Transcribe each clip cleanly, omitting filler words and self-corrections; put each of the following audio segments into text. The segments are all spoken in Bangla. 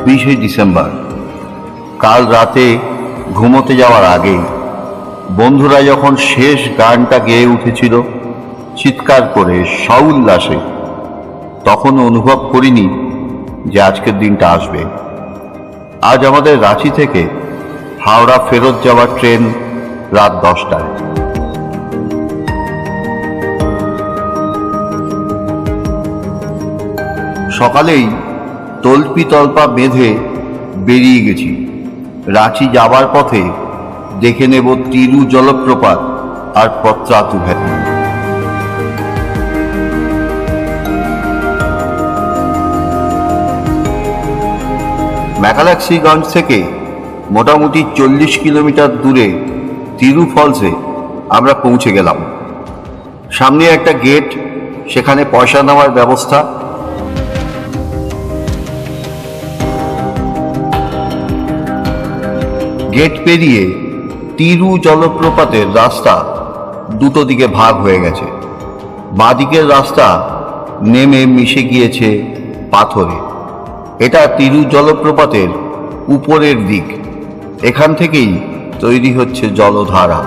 20 ডিসেম্বর। কাল রাতে ঘুমোতে যাওয়ার আগে বন্ধুরা যখন শেষ গানটা গেয়ে উঠেছিল চিৎকার করে সউল্লাসে, তখন অনুভব করিনি যে আজকের দিনটা আসবে। আজ আমাদের রাঁচি থেকে হাওড়া ফেরত যাওয়ার ট্রেন রাত 10টায়। সকালেই তল্পি তল্পা বেঁধে বেরিয়ে গেছি। রাঁচি যাবার পথে দেখে নেব তিরু জলপ্রপাত আর পত্রাতু ভ্যালি। ম্যাকালাক্সিগঞ্জ থেকে মোটামুটি 40 কিলোমিটার দূরে তিরু ফলসে আমরা পৌঁছে গেলাম। সামনে একটা গেট, সেখানে পয়সা নেওয়ার ব্যবস্থা। গেট পেরিয়ে তিরু জলপ্রপাতের রাস্তা দুটো দিকে ভাগ হয়ে গেছে। বাঁদিকের রাস্তা নেমে মিশে গিয়েছে পাথরে। এটা তিরু জলপ্রপাতের উপরের দিক। এখান থেকেই তৈরি হচ্ছে জলধারা।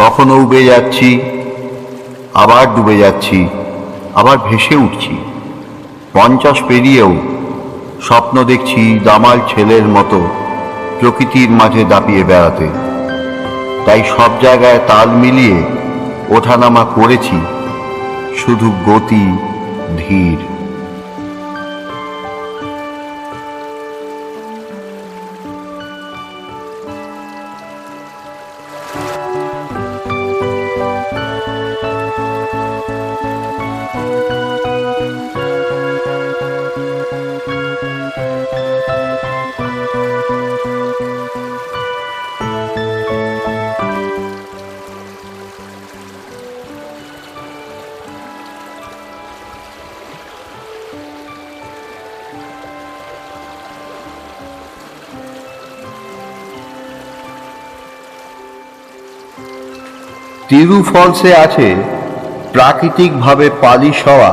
কখনো উবে যাচ্ছি, আবার ডুবে যাচ্ছি, আবার ভেসে উঠছি। 50 পেরিয়েও স্বপ্ন দেখছি দামাল ছেলের মতো প্রকৃতির মাঝে দাপিয়ে বেড়াতে। তাই সব জায়গায় তাল মিলিয়ে ওঠানামা করেছি, শুধু গতি ধীর। তিরু ফলসে আছে প্রাকৃতিকভাবে পালিশ হওয়া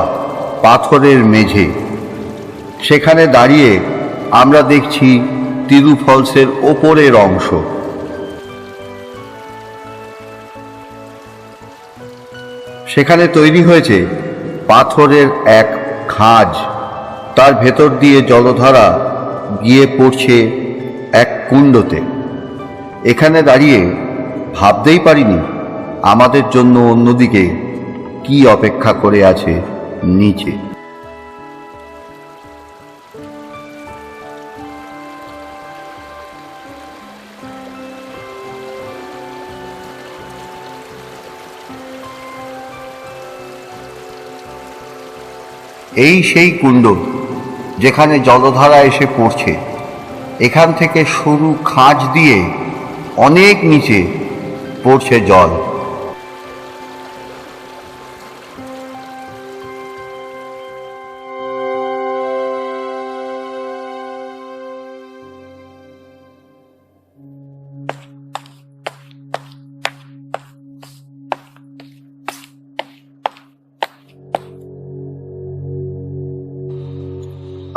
পাথরের মেঝে। সেখানে দাঁড়িয়ে আমরা দেখছি তিরু ফলসের ওপরের অংশ। সেখানে তৈরি হয়েছে পাথরের এক খাঁজ। তার ভেতর দিয়ে জলধারা গিয়ে পড়ছে এক কুণ্ডতে। এখানে দাঁড়িয়ে ভাবতেই পারিনি আমাদের জন্য অন্যদিকে কি অপেক্ষা করে আছে নিচে। এই সেই কুণ্ড যেখানে জলধারা এসে পড়ছে। এখান থেকে সরু খাঁজ দিয়ে অনেক নিচে পড়ছে জল।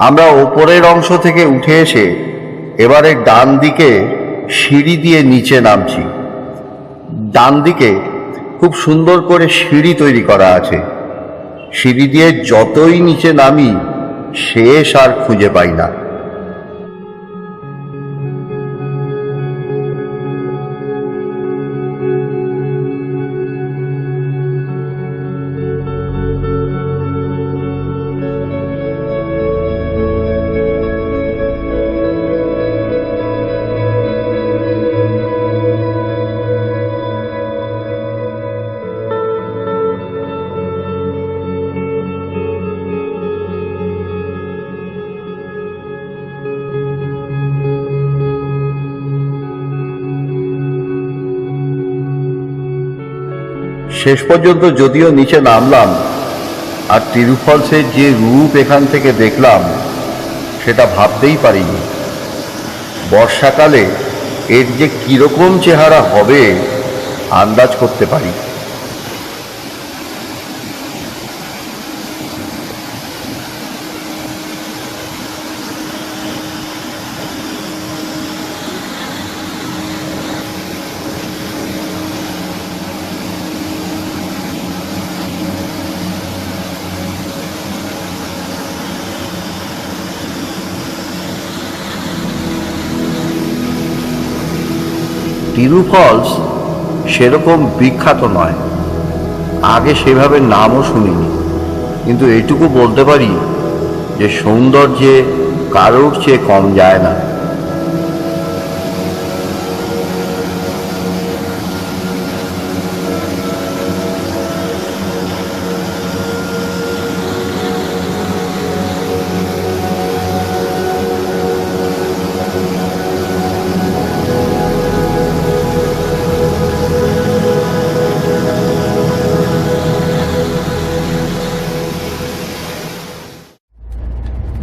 আমরা ওপরের অংশ থেকে উঠে এসে এবারে ডান দিকে সিঁড়ি দিয়ে নিচে নামছি। ডান দিকে খুব সুন্দর করে সিঁড়ি তৈরি করা আছে। সিঁড়ি দিয়ে যতই নিচে নামি শেষ আর খুঁজে পাই না। শেষ পর্যন্ত যদিও নিচে নামলাম, আর তিরুফলসের যে রূপ এখান থেকে দেখলাম সেটা ভাবতেই পারিনি। বর্ষাকালে এর যে কীরকম চেহারা হবে আন্দাজ করতে পারি। তিরু ফলস সেরকম বিখ্যাত নয়, আগে সেভাবে নামও শুনিনি, কিন্তু এটুকু বলতে পারি যে সৌন্দর্যে কারোর চেয়ে কম যায় না।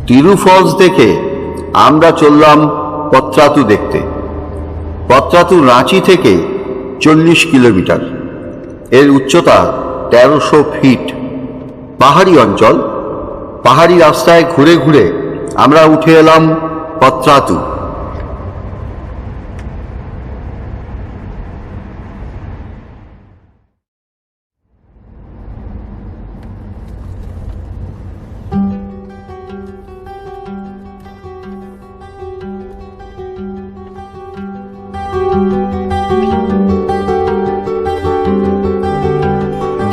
তিরু ফলস দেখে আমরা চললাম পত্রাতু দেখতে। পত্রাতু রাঁচি থেকে 40 কিলোমিটার, এর উচ্চতা 1300 ফিট। পাহাড়ি অঞ্চল, পাহাড়ি রাস্তায় ঘুরে ঘুরে আমরা উঠে এলাম পত্রাতু।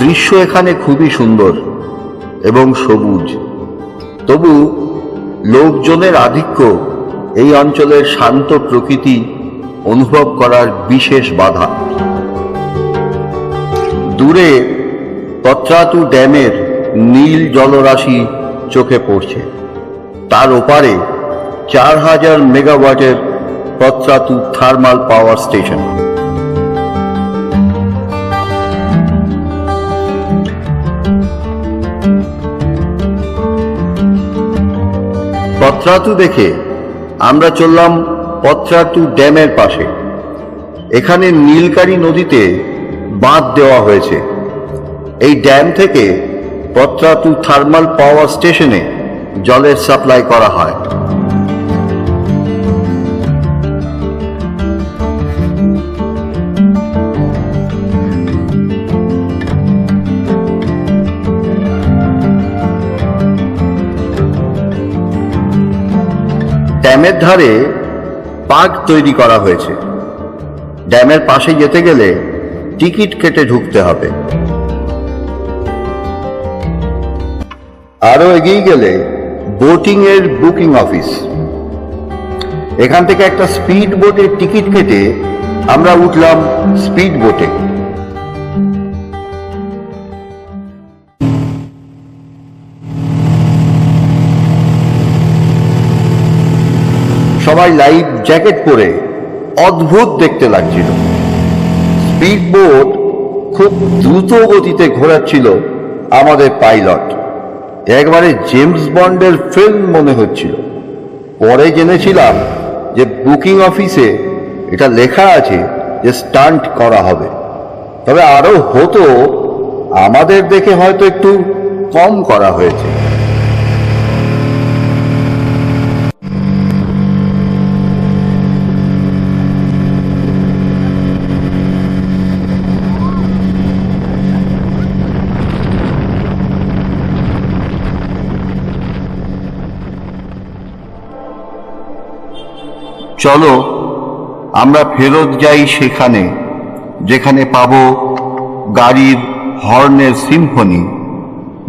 দৃশ্য এখানে খুবই সুন্দর এবং সবুজ, তবু লোকজনের আধিক্য এই অঞ্চলের শান্ত প্রকৃতি অনুভব করার বিশেষ বাধা। দূরে পত্রাতু ড্যামের নীল জলরাশি চোখে পড়ছে, তার ওপারে 4000 মেগাওয়াটের Patratu thermal power station. Patratu দেখে আমরা চললাম পত্রাতু ড্যামের পাশে। এখানে নীলকারী নদীতে বাঁধ দেওয়া হয়েছে। এই ড্যাম থেকে পত্রাতু থার্মাল পাওয়ার স্টেশনে জলের সাপ্লাই করা হয়। ড্যামের ধারে পার্ক তৈরি করা হয়েছে। ড্যামের পাশে যেতে গেলে টিকিট কেটে ঢুকতে হবে। আরো এগিয়ে গেলে বোটিং এর বুকিং অফিস। এখান থেকে একটা স্পিড বোটের টিকিট কেটে আমরা উঠলাম স্পিড বোটে। সবাই লাইফ জ্যাকেট পরে অদ্ভুত দেখতে লাগছিল। স্পিড বোট খুব দ্রুত গতিতে ঘোরাচ্ছিল আমাদের পাইলট। একবারে জেমস বন্ডের ফিল্ম মনে হচ্ছিল। পরে জেনেছিলাম যে বুকিং অফিসে এটা লেখা আছে যে স্টান্ট করা হবে, তবে আরো হতো, আমাদের দেখে হয়তো একটু কম করা হয়েছে। চলো আমরা ফেরত যাই সেখানে, যেখানে পাবো গাড়ির হর্নের সিম্ফনি,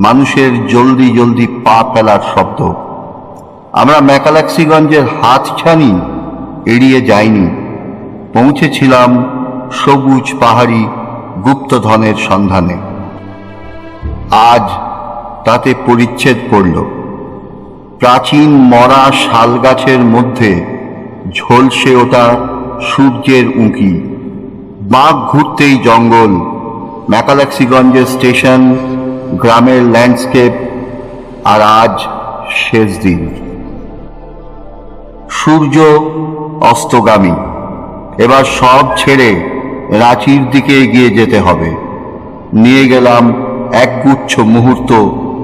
মানুষের জলদি জলদি পা ফেলার শব্দ। আমরা ম্যাকালাক্সিগঞ্জের হাতছানি এড়িয়ে যাইনি, পৌঁছেছিলাম সবুজ পাহাড়ি গুপ্তধনের সন্ধানে। আজ তাতে পরিচ্ছেদ পড়ল। প্রাচীন মরা শাল গাছের মধ্যে ঝলসে ওঠা সূর্যের উঁকি। বাঘ ঘুরতেই জঙ্গল, ম্যাকালেক্সিগঞ্জের স্টেশন, গ্রামের ল্যান্ডস্কেপ, আর আজ শেষ দিন। সূর্য অস্তগামী। এবার সব ছেড়ে রাঁচির দিকে এগিয়ে যেতে হবে। নিয়ে গেলাম একগুচ্ছ মুহূর্ত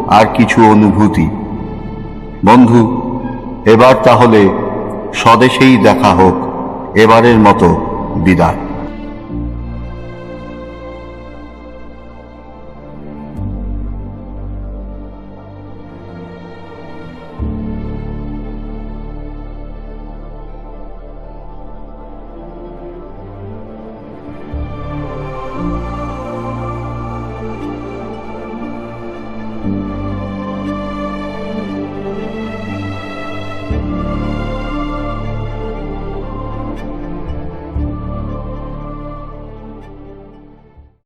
আর কিছু অনুভূতি। বন্ধু, এবার তাহলে স্বদেশেই দেখা হোক। এবারের মতো বিদায়।